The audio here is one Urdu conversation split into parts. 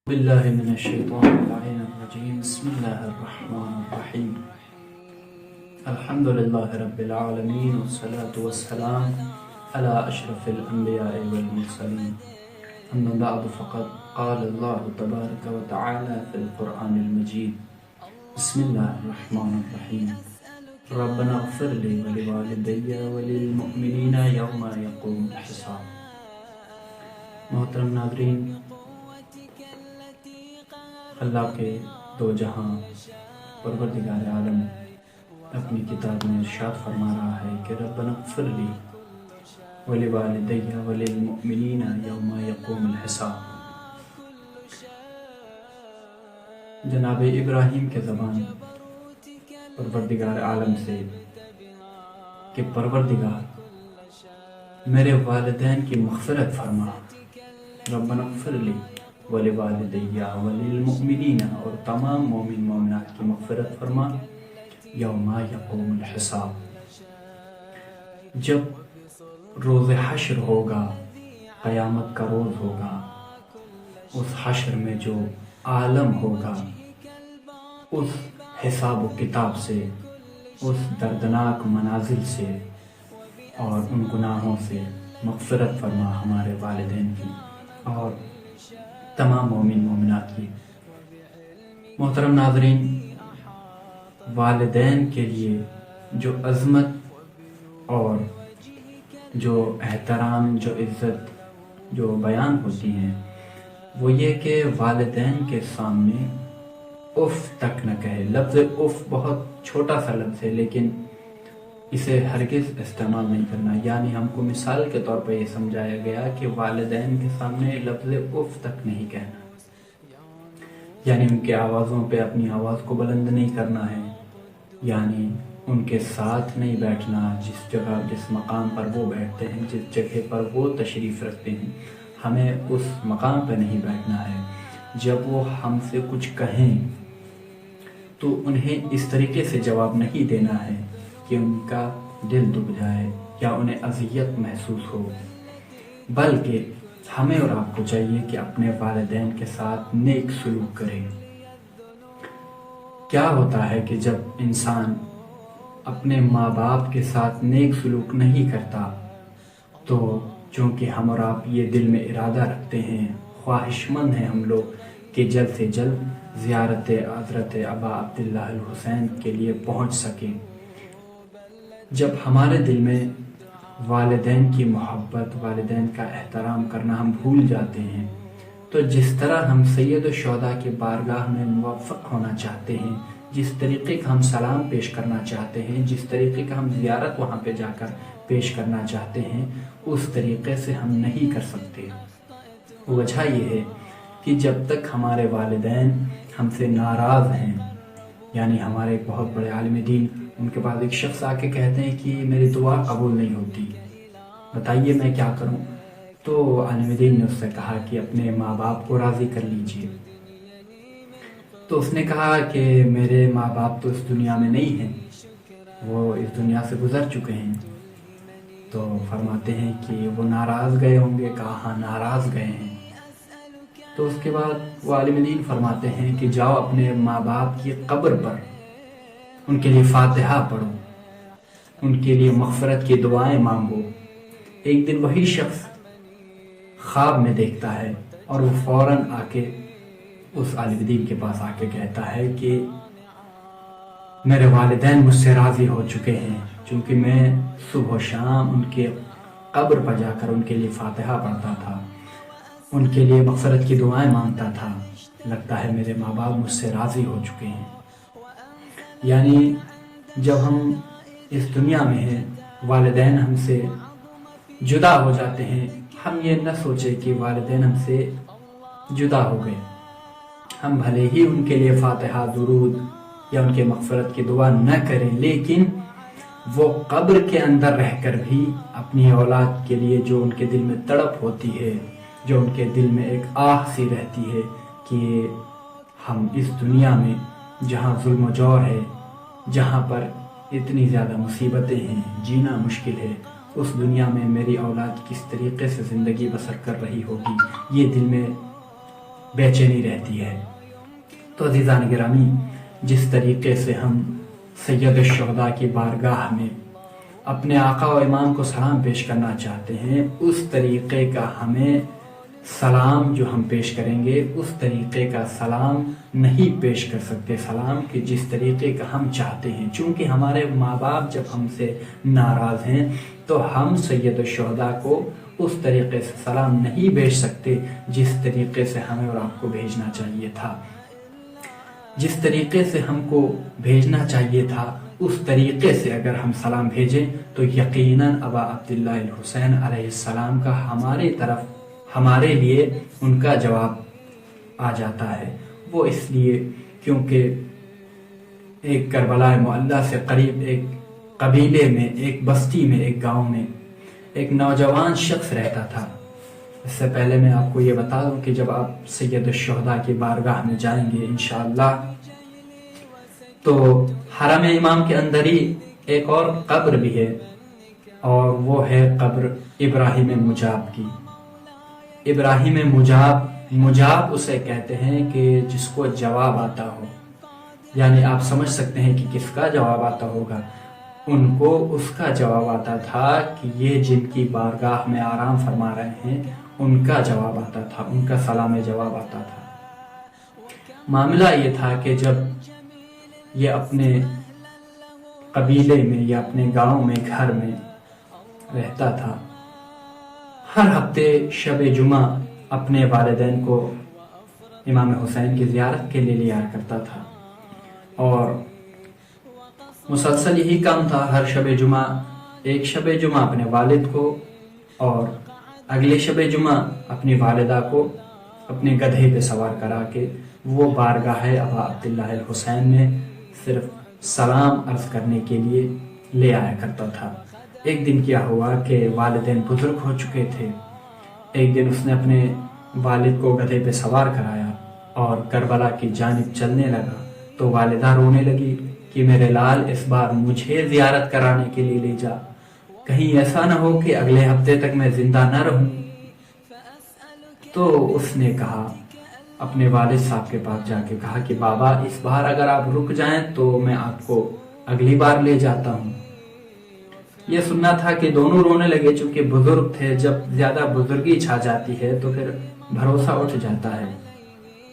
بالله من الشيطان اللعين الرجيم بسم الله الرحمن الرحيم الحمد لله رب العالمين والصلاة والسلام على أشرف الأنبياء والمرسلين أما بعد فقد قال الله تبارك وتعالى في القرآن المجيد بسم الله الرحمن الرحيم ربنا اغفر لي ولوالدي وللمؤمنين يوم يقوم الحساب. محترم ناظرین، اللہ کے دو جہاں پروردگار عالم اپنی کتاب میں ارشاد فرما رہا ہے کہ ربنا اغفر لی ولوالدی وللمؤمنین یوم یقوم الحساب. جناب ابراہیم کے زبان پروردگار عالم سے کہ پروردگار میرے والدین کی مغفرت فرما، ربنا اغفر لی ولوالدی وللمؤمنین، اور تمام مومن مومنات کی مغفرت فرما یوم یقوم الحساب. جب روز حشر ہوگا، قیامت کا روز ہوگا، اس حشر میں جو عالم ہوگا، اس حساب و کتاب سے، اس دردناک منازل سے اور ان گناہوں سے مغفرت فرما ہمارے والدین کی اور تمام مومن مومنات کی. محترم ناظرین، والدین کے لیے جو عظمت اور جو احترام، جو عزت جو بیان ہوتی ہیں، وہ یہ کہ والدین کے سامنے اف تک نہ کہے. لفظ اف بہت چھوٹا سا لفظ ہے، لیکن اسے ہرگز استعمال نہیں کرنا. یعنی ہم کو مثال کے طور پر یہ سمجھایا گیا کہ والدین کے سامنے لفظ اف تک نہیں کہنا، یعنی ان کے آوازوں پہ اپنی آواز کو بلند نہیں کرنا ہے، یعنی ان کے ساتھ نہیں بیٹھنا. جس جگہ جس مقام پر وہ بیٹھتے ہیں، جس جگہ پر وہ تشریف رکھتے ہیں، ہمیں اس مقام پہ نہیں بیٹھنا ہے. جب وہ ہم سے کچھ کہیں تو انہیں اس طریقے سے جواب نہیں دینا ہے کہ ان کا دل دب جائے یا انہیں اذیت محسوس ہو، بلکہ ہمیں اور آپ کو چاہیے کہ اپنے والدین کے ساتھ نیک سلوک کریں. کیا ہوتا ہے کہ جب انسان اپنے ماں باپ کے ساتھ نیک سلوک نہیں کرتا تو چونکہ ہم اور آپ یہ دل میں ارادہ رکھتے ہیں، خواہش مند ہیں ہم لوگ کہ جلد سے جلد زیارت حضرت ابا عبداللہ الحسین کے لیے پہنچ سکیں. جب ہمارے دل میں والدین کی محبت، والدین کا احترام کرنا ہم بھول جاتے ہیں، تو جس طرح ہم سید الشہداء کی بارگاہ میں موفق ہونا چاہتے ہیں، جس طریقے کا ہم سلام پیش کرنا چاہتے ہیں، جس طریقے کا ہم زیارت وہاں پہ جا کر پیش کرنا چاہتے ہیں، اس طریقے سے ہم نہیں کر سکتے. وجہ یہ ہے کہ جب تک ہمارے والدین ہم سے ناراض ہیں، یعنی ہمارے ایک بہت بڑے عالم دین، ان کے پاس ایک شخص آ کے کہتے ہیں کہ میری دعا قبول نہیں ہوتی، بتائیے میں کیا کروں. تو عالم دین نے اس سے کہا کہ اپنے ماں باپ کو راضی کر لیجئے. تو اس نے کہا کہ میرے ماں باپ تو اس دنیا میں نہیں ہیں، وہ اس دنیا سے گزر چکے ہیں. تو فرماتے ہیں کہ وہ ناراض گئے ہوں گے. کہا ہاں ناراض گئے ہیں. تو اس کے بعد وہ عالم دین فرماتے ہیں کہ جاؤ اپنے ماں باپ کی قبر پر ان کے لیے فاتحہ پڑھو، ان کے لیے مغفرت کی دعائیں مانگو. ایک دن وہی شخص خواب میں دیکھتا ہے اور وہ فوراً آ کے اس عالم دین کے پاس آ کے کہتا ہے کہ میرے والدین مجھ سے راضی ہو چکے ہیں، چونکہ میں صبح و شام ان کے قبر پر جا کر ان کے لیے فاتحہ پڑھتا تھا، ان کے لیے مغفرت کی دعائیں مانگتا تھا، لگتا ہے میرے ماں باپ مجھ سے راضی ہو چکے ہیں. یعنی جب ہم اس دنیا میں ہیں، والدین ہم سے جدا ہو جاتے ہیں، ہم یہ نہ سوچے کہ والدین ہم سے جدا ہو گئے. ہم بھلے ہی ان کے لیے فاتحہ، درود یا ان کے مغفرت کی دعا نہ کریں، لیکن وہ قبر کے اندر رہ کر بھی اپنی اولاد کے لیے جو ان کے دل میں تڑپ ہوتی ہے، جو ان کے دل میں ایک آہ سی رہتی ہے کہ ہم اس دنیا میں جہاں ظلم و جور ہے، جہاں پر اتنی زیادہ مصیبتیں ہیں، جینا مشکل ہے، اس دنیا میں میری اولاد کس طریقے سے زندگی بسر کر رہی ہوگی، یہ دل میں بے چینی رہتی ہے۔ تو عزیزان گرامی، جس طریقے سے ہم سید الشہداء کی بارگاہ میں اپنے آقا و امام کو سلام پیش کرنا چاہتے ہیں، اس طریقے کا ہمیں سلام جو ہم پیش کریں گے، اس طریقے کا سلام نہیں پیش کر سکتے، سلام کہ جس طریقے کا ہم چاہتے ہیں، چونکہ ہمارے ماں باپ جب ہم سے ناراض ہیں تو ہم سید الشہداء کو اس طریقے سے سلام نہیں بھیج سکتے جس طریقے سے ہمیں اور آپ کو بھیجنا چاہیے تھا۔ جس طریقے سے ہم کو بھیجنا چاہیے تھا اس طریقے سے اگر ہم سلام بھیجیں تو یقیناً ابا عبداللہ الحسین علیہ السلام کا ہمارے طرف، ہمارے لیے ان کا جواب آ جاتا ہے۔ وہ اس لیے کیونکہ ایک کربلا معلیٰ سے قریب ایک قبیلے میں، ایک بستی میں، ایک گاؤں میں ایک نوجوان شخص رہتا تھا۔ اس سے پہلے میں آپ کو یہ بتا دوں کہ جب آپ سید الشہداء کی بارگاہ میں جائیں گے انشاءاللہ تو حرم امام کے اندر ہی ایک اور قبر بھی ہے، اور وہ ہے قبر ابراہیم مجاب کی۔ ابراہیم مجاب اسے کہتے ہیں کہ جس کو جواب آتا ہو، یعنی آپ سمجھ سکتے ہیں کہ کس کا جواب آتا ہوگا۔ ان کو اس کا جواب آتا تھا کہ یہ جن کی بارگاہ میں آرام فرما رہے ہیں ان کا جواب آتا تھا، ان کا سلام جواب آتا تھا۔ معاملہ یہ تھا کہ جب یہ اپنے قبیلے میں یا اپنے گاؤں میں گھر میں رہتا تھا، ہر ہفتے شب جمعہ اپنے والدین کو امام حسین کی زیارت کے لیے لیا کرتا تھا، اور مسلسل یہی کام تھا۔ ہر شب جمعہ، ایک شب جمعہ اپنے والد کو اور اگلے شب جمعہ اپنی والدہ کو اپنے گدھے پہ سوار کرا کے وہ بارگاہ ابا عبداللہ الحسین میں صرف سلام عرض کرنے کے لیے لے آیا کرتا تھا۔ ایک دن کیا ہوا کہ والدین بزرگ ہو چکے تھے۔ ایک دن اس نے اپنے والد کو گدھے پہ سوار کرایا اور کربلا کی جانب چلنے لگا تو والدہ رونے لگی کہ میرے لال اس بار مجھے زیارت کرانے کے لیے لے جا، کہیں ایسا نہ ہو کہ اگلے ہفتے تک میں زندہ نہ رہوں۔ تو اس نے کہا، اپنے والد صاحب کے پاس جا کے کہا کہ بابا اس بار اگر آپ رک جائیں تو میں آپ کو اگلی بار لے جاتا ہوں۔ یہ سننا تھا کہ دونوں رونے لگے، چونکہ بزرگ تھے، جب زیادہ بزرگی چھا جاتی ہے تو پھر بھروسہ اٹھ جاتا ہے۔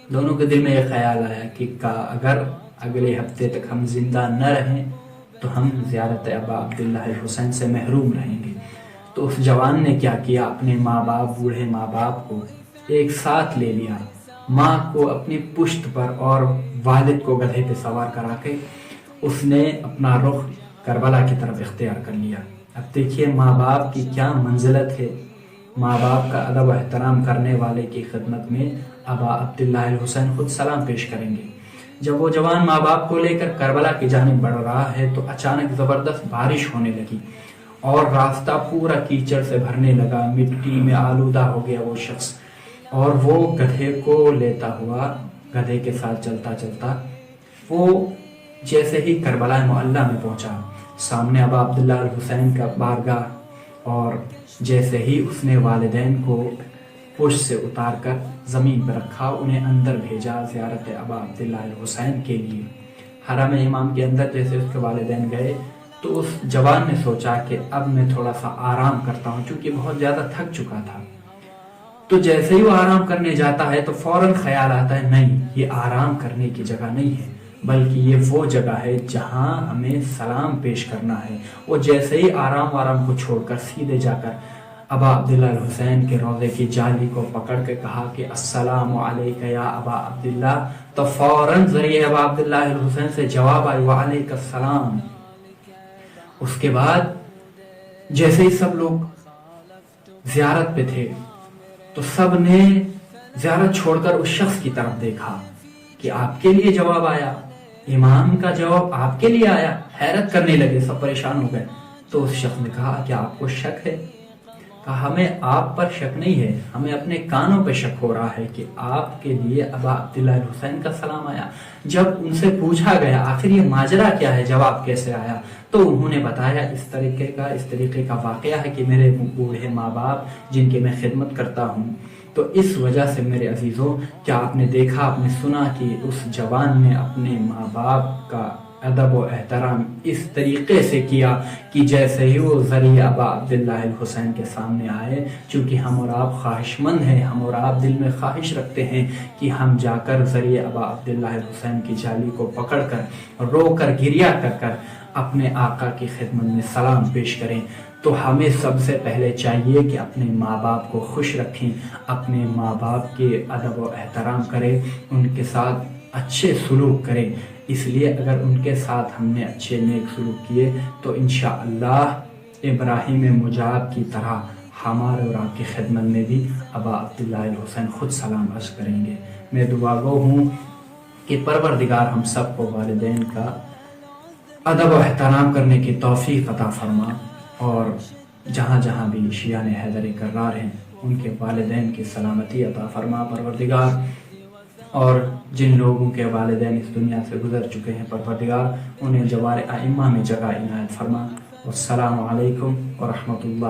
دونوں کے دل میں یہ خیال آیا کہ اگر اگلے ہفتے تک ہم زندہ نہ رہیں تو ہم زیارت ابا عبداللہ الحسین سے محروم رہیں گے۔ تو اس جوان نے کیا کیا، اپنے ماں باپ، بوڑھے ماں باپ کو ایک ساتھ لے لیا، ماں کو اپنی پشت پر اور والد کو گدھے پہ سوار کرا کے اس نے اپنا رخ کربلا کی طرف اختیار کر لیا۔ اب دیکھیے ماں باپ کی کیا منزلت ہے، ماں باپ کا ادب و احترام کرنے والے کی خدمت میں ابا عبداللہ الحسین خود سلام پیش کریں گے۔ جب وہ جوان ماں باپ کو لے کر کربلا کی جانب بڑھ رہا ہے تو اچانک زبردست بارش ہونے لگی اور راستہ پورا کیچڑ سے بھرنے لگا، مٹی میں آلودہ ہو گیا وہ شخص، اور وہ گدھے کو لیتا ہوا، گدھے کے ساتھ چلتا چلتا وہ جیسے ہی کربلا معلیٰ میں پہنچا، سامنے ابا عبداللہ الحسین کا بارگاہ، اور جیسے ہی اس نے والدین کو پشت سے اتار کر زمین پر رکھا، انہیں اندر بھیجا زیارت ابا عبداللہ الحسین کے لیے۔ حرم امام کے اندر جیسے اس کے والدین گئے تو اس جوان نے سوچا کہ اب میں تھوڑا سا آرام کرتا ہوں، چونکہ بہت زیادہ تھک چکا تھا۔ تو جیسے ہی وہ آرام کرنے جاتا ہے تو فوراً خیال آتا ہے نہیں، یہ آرام کرنے کی جگہ نہیں ہے، بلکہ یہ وہ جگہ ہے جہاں ہمیں سلام پیش کرنا ہے۔ وہ جیسے ہی آرام کو چھوڑ کر سیدھے جا کر ابا عبداللہ الحسین کے روضے کی جالی کو پکڑ کے کہا کہ السلام علیک یا ابا عبداللہ، تو فوراً ذریعے ابا عبداللہ الحسین سے جواب آئی وعلیک السلام۔ اس کے بعد جیسے ہی سب لوگ زیارت پہ تھے تو سب نے زیارت چھوڑ کر اس شخص کی طرف دیکھا کہ آپ کے لیے جواب آیا، امام کا جواب آپ کے لیے آیا۔ حیرت کرنے لگے، سب پریشان ہو گئے۔ تو اس شخص نے کہا کہ آپ کو شک ہے؟ کہا ہمیں آپ پر شک نہیں ہے، ہمیں اپنے کانوں پہ شک ہو رہا ہے کہ آپ کے لیے ابا عبداللہ الحسین کا سلام آیا۔ جب ان سے پوچھا گیا آخر یہ ماجرا کیا ہے، جواب کیسے آیا، تو انہوں نے بتایا اس طریقے کا واقعہ ہے کہ میرے بوڑھے ماں باپ جن کی میں خدمت کرتا ہوں، تو اس وجہ سے میرے عزیزوں کیا آپ نے دیکھا، آپ نے سنا کہ اس جوان نے اپنے ماں باپ کا ادب و احترام اس طریقے سے کیا کہ جیسے ہی وہ ذریعہ ابا عبداللہ الحسین کے سامنے آئے، چونکہ ہم اور آپ خواہش مند ہیں، ہم اور آپ دل میں خواہش رکھتے ہیں کہ ہم جا کر ذریعہ ابا عبداللہ الحسین کی جالی کو پکڑ کر رو کر گریہ کر اپنے آقا کی خدمت میں سلام پیش کریں۔ تو ہمیں سب سے پہلے چاہیے کہ اپنے ماں باپ کو خوش رکھیں، اپنے ماں باپ کے ادب و احترام کریں، ان کے ساتھ اچھے سلوک کریں۔ اس لیے اگر ان کے ساتھ ہم نے اچھے نیک سلوک کیے تو انشاءاللہ ابراہیم مجاب کی طرح ہمارے اور آپ کی خدمت میں بھی ابا عبداللہ الحسین خود سلام عرض کریں گے۔ میں دعا گو ہوں کہ پروردگار ہم سب کو والدین کا ادب و احترام کرنے کی توفیق عطا فرما، اور جہاں جہاں بھی شیعہ حیدر کرار ہیں ان کے والدین کی سلامتی عطا فرما پروردگار، اور جن لوگوں کے والدین اس دنیا سے گزر چکے ہیں پروردگار انہیں جوار ائمہ میں جگہ عنایت فرما۔ والسلام علیکم ورحمۃ اللہ۔